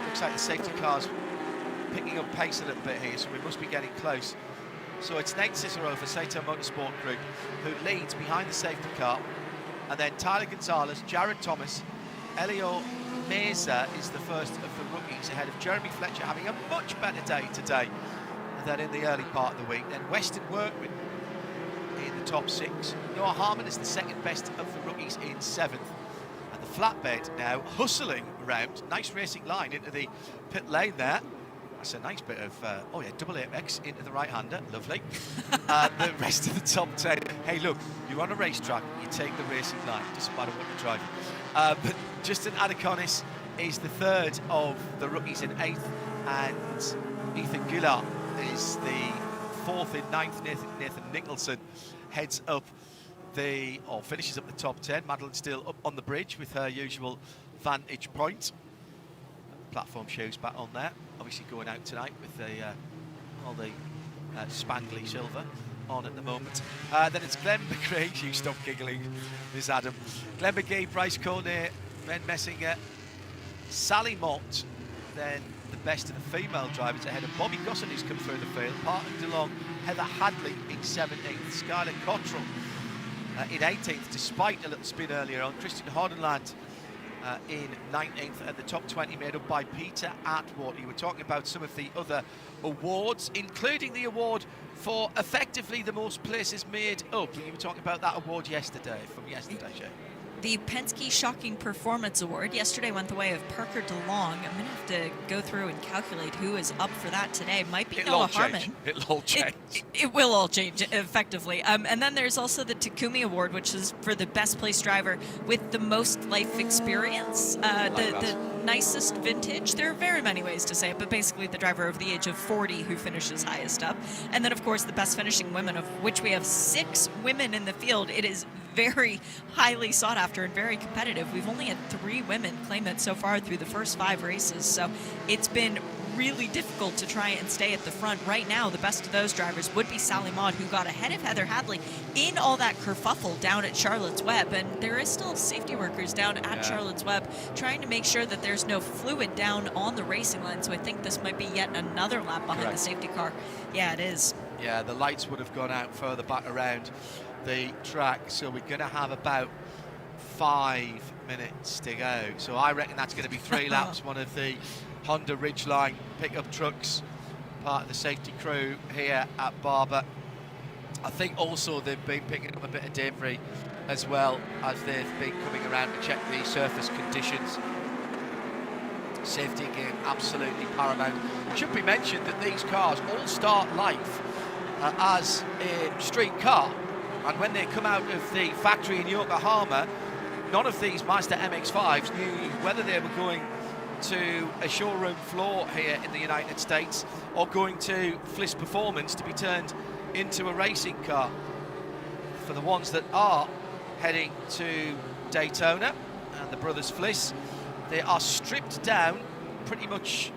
Looks like the safety car's picking up pace a little bit here, so we must be getting close. So it's Nate Cicero for Sato Motorsport Group who leads behind the safety car, and then Tyler Gonzalez, Jared Thomas, Elio Meza is the first of the rookies, ahead of Jeremy Fletcher having a much better day today than in the early part of the week. Then Weston Workman in the top 6. Noah Harmon is the second best of the rookies in 7th. And the flatbed now hustling around. Nice racing line into the pit lane there. That's a nice bit of, double apex into the right-hander, lovely. The rest of the top 10. Hey, look, you're on a racetrack, you take the racing line, doesn't matter what you're driving. But Justin Adeconis is the 3rd of the rookies in 8th, and Ethan Gillard is the 4th in 9th. Nathan Nicholson heads up finishes up the top 10. Madeline's still up on the bridge with her usual vantage point. Platform shows back on there, obviously going out tonight with all the spangly silver on at the moment. Then it's Glenn McRae. You stop giggling, Miss Adam. Glenn McGee, Bryce Cornet, Ben Messinger, Sally Mott, then the best of the female drivers ahead of Bobby Gosson, who's come through the field, Parton DeLong, Heather Hadley in 17th, Skylar Cottrell in 18th, despite a little spin earlier on, Christian Hardenland in 19th, and the top 20 made up by Peter Atwater. You were talking about some of the other awards, including the award for effectively the most places made up. You were talking about that award Jay. The Penske Shocking Performance Award yesterday went the way of Parker DeLong. I'm going to have to go through and calculate who is up for that today. Might be Noah Harmon. It'll all change. It will all change, effectively. And then there's also the Takumi Award, which is for the best place driver with the most life experience, the nicest vintage. There are very many ways to say it, but basically the driver over the age of 40 who finishes highest up. And then, of course, the best finishing women, of which we have 6 women in the field. It is very highly sought after and very competitive. We've only had 3 women claim it so far through the first 5 races, so it's been really difficult to try and stay at the front. Right now, the best of those drivers would be Sally Mott, who got ahead of Heather Hadley in all that kerfuffle down at Charlotte's Web, and there is still safety workers down at Charlotte's Web trying to make sure that there's no fluid down on the racing line, so I think this might be yet another lap behind the safety car. Yeah, it is. Yeah, the lights would have gone out further back around the track, so we're going to have about 5 minutes to go. So I reckon that's going to be 3 laps. One of the Honda Ridgeline pickup trucks, part of the safety crew here at Barber. I think also they've been picking up a bit of debris as well as they've been coming around to check the surface conditions. Safety again, absolutely paramount. It should be mentioned that these cars all start life as a street car, and when they come out of the factory in Yokohama, none of these Mazda MX-5s knew whether they were going to a showroom floor here in the United States or going to Fliss Performance to be turned into a racing car. For the ones that are heading to Daytona and the Brothers Fliss, they are stripped down pretty much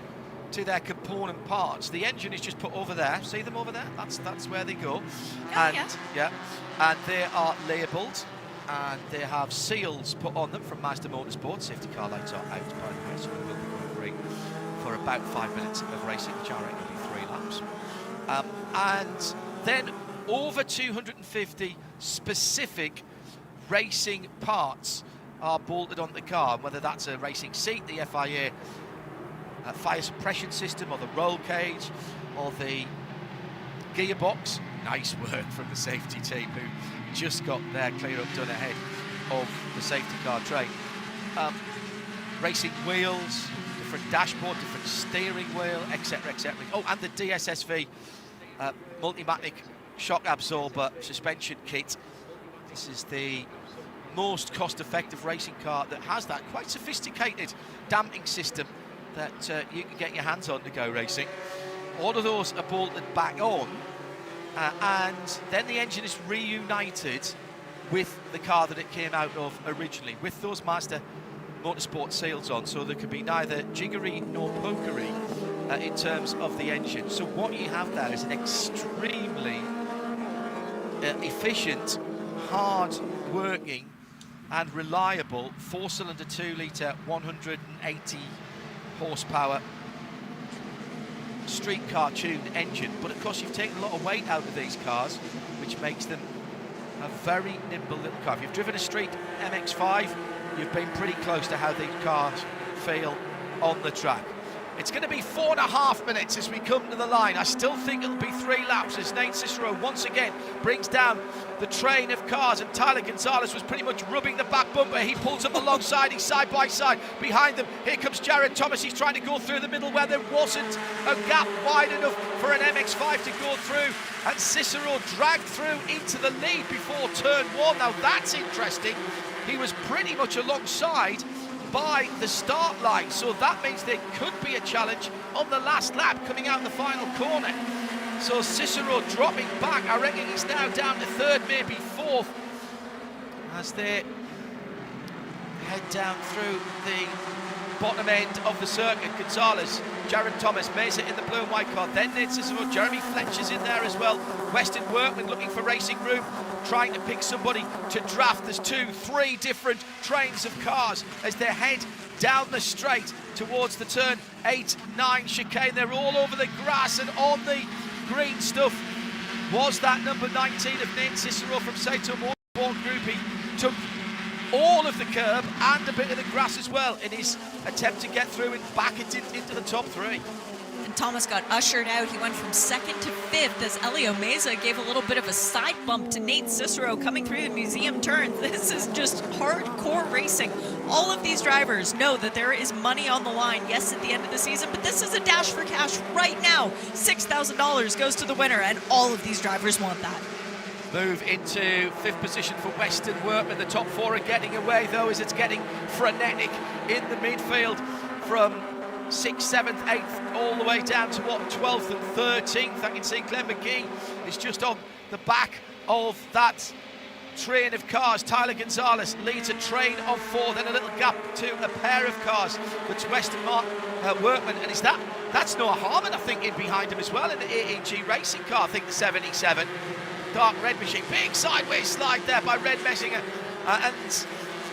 to their component parts. The engine is just put over there. See them over there? That's where they go. And they are labelled and they have seals put on them from Mazda Motorsport. Safety car lights are out, by the way, so we will be going green for about 5 minutes of racing, which I reckon will be 3 laps. And then over 250 specific racing parts are bolted onto the car, whether that's a racing seat, the FIA fire suppression system, or the roll cage, or the gearbox. Nice work from the safety team who just got their clear up done ahead of the safety car train. Racing wheels, different dashboard, different steering wheel, etc, etc. Oh, and the DSSV Multimatic shock absorber suspension kit. This is the most cost-effective racing car that has that quite sophisticated damping system that you can get your hands on to go racing. All of those are bolted back on, and then the engine is reunited with the car that it came out of originally, with those Mazda Motorsport seals on, so there could be neither jiggery nor pokery in terms of the engine. So what you have there is an extremely efficient, hard-working and reliable 4-cylinder 2-litre 180 horsepower street car tuned engine. But of course you've taken a lot of weight out of these cars, which makes them a very nimble little car. If you've driven a street MX-5, you've been pretty close to how these cars feel on the track. It's going to be 4.5 minutes as we come to the line. I still think it'll be 3 laps as Nate Cicero once again brings down the train of cars, and Tyler Gonzalez was pretty much rubbing the back bumper. He pulls up alongside, he's side by side. Behind them, here comes Jared Thomas. He's trying to go through the middle where there wasn't a gap wide enough for an MX-5 to go through, and Cicero dragged through into the lead before turn 1. Now that's interesting. He was pretty much alongside by the start line, so that means there could be a challenge on the last lap coming out the final corner. So Cicero dropping back. I reckon he's now down to 3rd, maybe 4th, as they head down through the bottom end of the circuit. Gonzalez, Jared Thomas, Meza in the blue and white car, then Nate Cicero, Jeremy Fletcher's in there as well. Weston Workman looking for racing room, trying to pick somebody to draft. There's 2, 3 different trains of cars as they head down the straight towards the turn 8, 9 chicane. They're all over the grass and on the green stuff. Was that number 19 of Nate Cicero from Saito Motorsport Group? He took all of the curb and a bit of the grass as well in his attempt to get through and back it into the top 3. And Thomas got ushered out. He went from 2nd to 5th as Elio Meza gave a little bit of a side bump to Nate Cicero coming through the museum turns. This is just hardcore racing. All of these drivers know that there is money on the line, yes, at the end of the season, but this is a dash for cash right now. $6,000 goes to the winner, and all of these drivers want that. Move into 5th position for Weston Workman. The top 4 are getting away, though, as it's getting frenetic in the midfield from 6th, 7th, 8th, all the way down to 12th and 13th. I can see Glenn McGee is just on the back of that train of cars. Tyler Gonzalez leads a train of 4, then a little gap to a pair of cars. That's Weston Workman, and that's Noah Harmon, I think, in behind him as well in the AEG racing car. I think the 77. Dark red machine, big sideways slide there by Red Messinger, and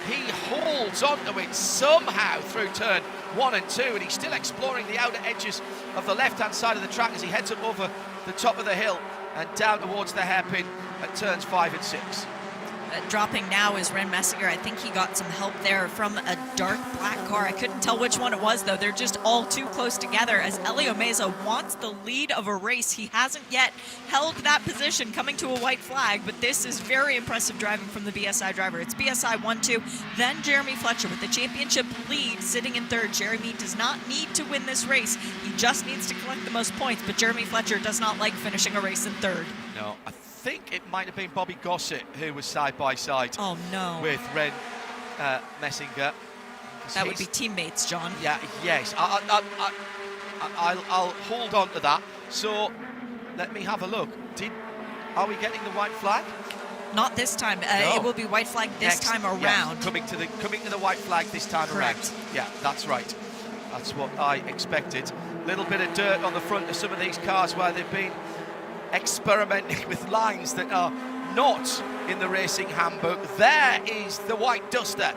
he holds onto it somehow through turn 1 and 2, and he's still exploring the outer edges of the left-hand side of the track as he heads up over the top of the hill and down towards the hairpin at turns 5 and 6. Dropping now is Ren Messinger. I think he got some help there from a dark black car. I couldn't tell which one it was, though. They're just all too close together as Elio Meza wants the lead of a race. He hasn't yet held that position coming to a white flag, but this is very impressive driving from the BSI driver. It's BSI 1-2, then Jeremy Fletcher with the championship lead sitting in 3rd. Jeremy does not need to win this race. He just needs to collect the most points, but Jeremy Fletcher does not like finishing a race in 3rd. No, I think it might have been Bobby Gossett who was side by side with Ren Messinger. That would be teammates, John. Yeah, yes. I'll hold on to that. So let me have a look. Are we getting the white flag? Not this time. No. It will be white flag this time around. Yeah, coming to the white flag this time Correct. around. Yeah, that's right. That's what I expected. Little bit of dirt on the front of some of these cars where they've been experimenting with lines that are not in the racing handbook. There is the white duster,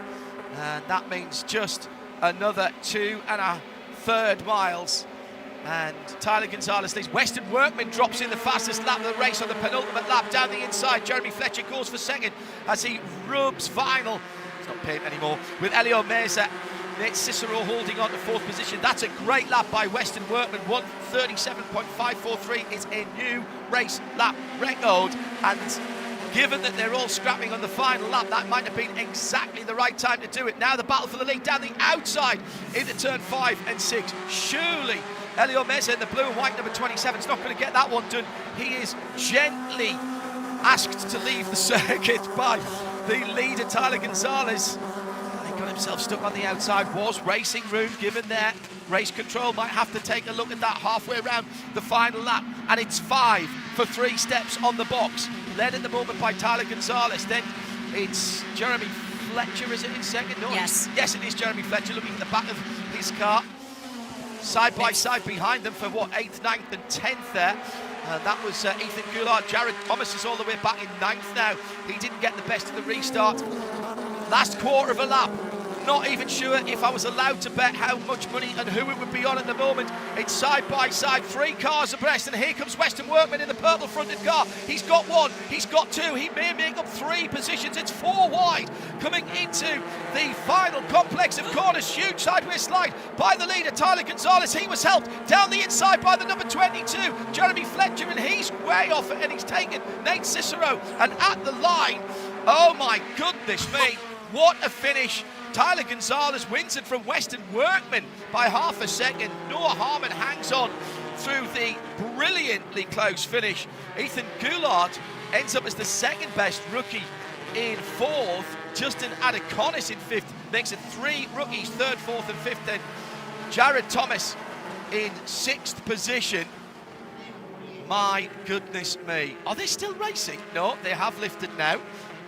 and that means just another 2.3 miles. And Tyler Gonzalez leads. Weston Workman drops in the fastest lap of the race on the penultimate lap down the inside. Jeremy Fletcher goes for second as he rubs vinyl. It's not paint anymore. With Elio Meza, Nate Cicero holding on to fourth position. That's a great lap by Weston Workman. 1:37.543 is a new race lap record. And given that they're all scrapping on the final lap, that might have been exactly the right time to do it. Now the battle for the lead down the outside into turn 5 and 6. Surely Elio Meza in the blue and white number 27 is not going to get that one done. He is gently asked to leave the circuit by the leader, Tyler Gonzalez. He got himself stuck on the outside. Was racing room given there. Race control might have to take a look at that halfway around the final lap. And it's 5 for 3 steps on the box. Led at the moment by Tyler Gonzalez. Then it's Jeremy Fletcher, is it in second? No, yes. Yes, it is Jeremy Fletcher looking at the back of his car. Side by side behind them for what, 8th, 9th and 10th there. That was Ethan Goulart. Jared Thomas is all the way back in 9th now. He didn't get the best of the restart. Last quarter of a lap. Not even sure if I was allowed to bet how much money and who it would be on at the moment. It's side by side, 3 cars abreast, and here comes Weston Workman in the purple fronted car. He's got 1, he's got 2, he may make up 3 positions. It's 4 wide coming into the final complex of corners. Huge sideways slide by the leader, Tyler Gonzalez. He was helped down the inside by the number 22, Jeremy Fletcher, and he's way off it, and he's taken Nate Cicero. And at the line, oh my goodness me, what a finish. Tyler Gonzalez wins it from Weston Workman by half a second. Noah Harmon hangs on through the brilliantly close finish. Ethan Goulart ends up as the second best rookie in 4th. Justin Adeconis in 5th. Makes it 3 rookies, 3rd, 4th and 5th. Then Jared Thomas in 6th position. My goodness me. Are they still racing? No, they have lifted now.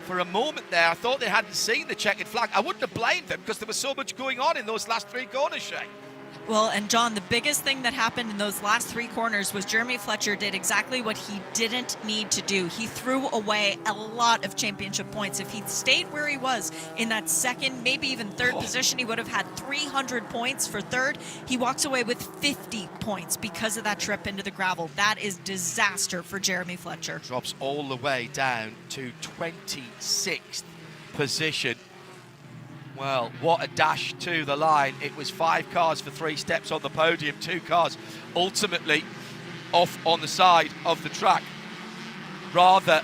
For a moment there, I thought they hadn't seen the checkered flag. I wouldn't have blamed them because there was so much going on in those last 3 corners, Shea. Well, and John, the biggest thing that happened in those last 3 corners was Jeremy Fletcher did exactly what he didn't need to do. He threw away a lot of championship points. If he'd stayed where he was in that 2nd, maybe even 3rd position, he would have had 300 points for 3rd. He walks away with 50 points because of that trip into the gravel. That is disaster for Jeremy Fletcher. Drops all the way down to 26th position. Well, what a dash to the line. It was 5 cars for 3 steps on the podium, 2 cars ultimately off on the side of the track. Rather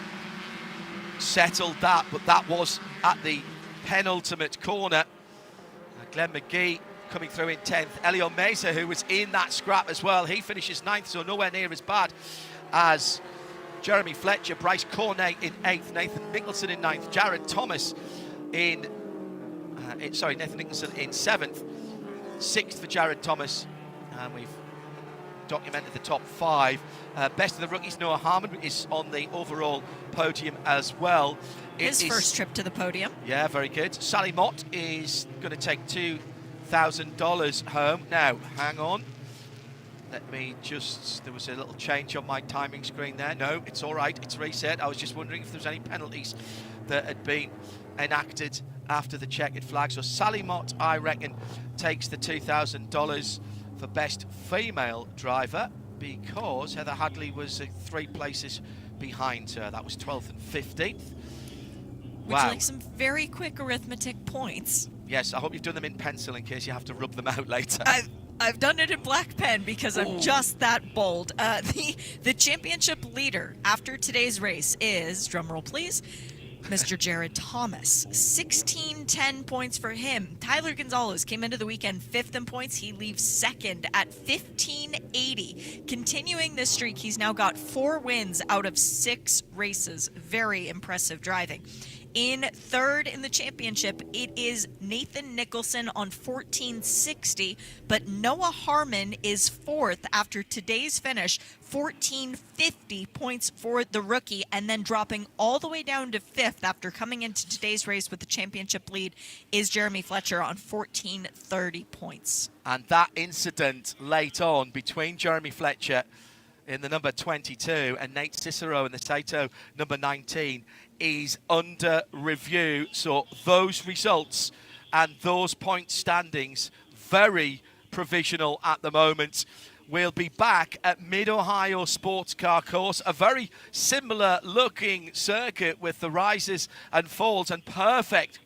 settled that, but that was at the penultimate corner. Glenn McGee coming through in 10th. Elio Meza, who was in that scrap as well, he finishes 9th, so nowhere near as bad as Jeremy Fletcher. Bryce Cornet in 8th, Nathan Nicholson in 9th, Jared Thomas in Nathan Nicholson in 7th, 6th for Jared Thomas, and we've documented the top 5. Best of the rookies, Noah Harmon is on the overall podium as well. His first trip to the podium. Yeah, very good. Sally Mott is going to take $2,000 home. Now, hang on. Let me just, there was a little change on my timing screen there. No, it's all right, it's reset. I was just wondering if there was any penalties that had been enacted after the checkered flag. So Sally Mott, I reckon, takes the $2,000 for best female driver, because Heather Hadley was 3 places behind her. That was 12th and 15th. Would you like some very quick arithmetic points? Yes, I hope you've done them in pencil in case you have to rub them out later. I've done it in black pen because I'm just that bold. The championship leader after today's race is, drumroll please, Mr. Jared Thomas. 1610 points for him. Tyler Gonzalez came into the weekend 5th in points. He leaves 2nd at 1580. Continuing this streak, he's now got 4 wins out of 6 races. Very impressive driving. In 3rd in the championship, it is Nathan Nicholson on 1460, but Noah Harmon is 4th after today's finish, 1450 points for the rookie, and then dropping all the way down to 5th after coming into today's race with the championship lead is Jeremy Fletcher on 1430 points. And that incident late on between Jeremy Fletcher in the number 22, and Nate Cicero in the Saito number 19 is under review. So those results and those point standings, very provisional at the moment. We'll be back at Mid-Ohio Sports Car Course, a very similar looking circuit with the rises and falls, and perfect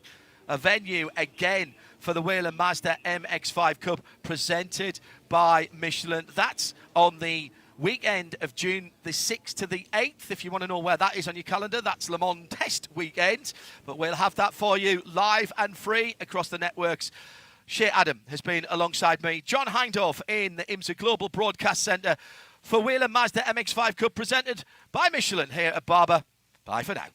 a venue again for the Whelen Mazda MX-5 Cup presented by Michelin. That's on the weekend of June the 6th to the 8th. If you want to know where that is on your calendar, that's Le Mans Test Weekend. But we'll have that for you live and free across the networks. Shea Adam has been alongside me. John Hindorf in the IMSA Global Broadcast Centre for Whelen Mazda MX-5 Cup presented by Michelin here at Barber. Bye for now.